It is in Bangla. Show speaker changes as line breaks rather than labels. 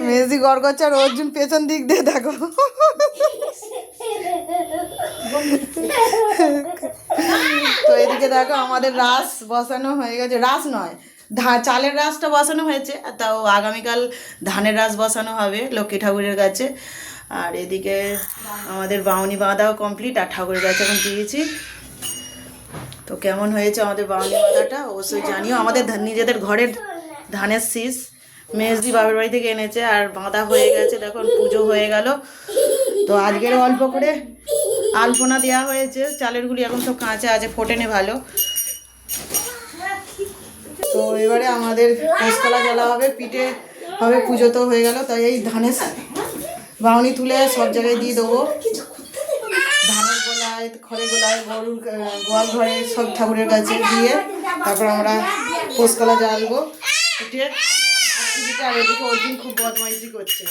মেজি গড় করছে আর অর্জুন পেছন দিক দিয়ে দেখো। তো এদিকে দেখো আমাদের রাস বসানো হয়ে গেছে, রাস নয় চালের রাসটা বসানো হয়েছে, তাও আগামীকাল ধানের রাস বসানো হবে লক্ষ্মী ঠাকুরের কাছে। আর এদিকে আমাদের বাউনি বাঁধাও কমপ্লিট, আর ঠাকুরের কাছে এখন দিয়েছি। তো কেমন হয়েছে আমাদের বাউনি বাঁধাটা অবশ্যই জানিও। আমাদের নিজেদের ঘরের ধানের শীষ মেজদি বাবার বাড়ি থেকে এনেছে, আর বাঁধা হয়ে গেছে, দেখুন পুজো হয়ে গেল। তো আজকের অল্প করে আলপনা দেওয়া হয়েছে, চালের গুলি এখন সব কাঁচা আছে, ফোটেনি ভালো। তো এবারে আমাদের পোস্তলা জ্বালা হবে, পিঠে হবে, পুজো তো হয়ে গেল। তাই এই ধানের বাউনি তুলে সব জায়গায় দিয়ে দেবো, ধানের গোলায়, খড়ের গোলায়, গরুর গোয়াল ঘরে, সব ঠাকুরের কাছে দিয়ে তারপর আমরা পোস্তলা জ্বালবো পিঠে। আর এদিকে অর্জুন খুব বদমাইশি করছে।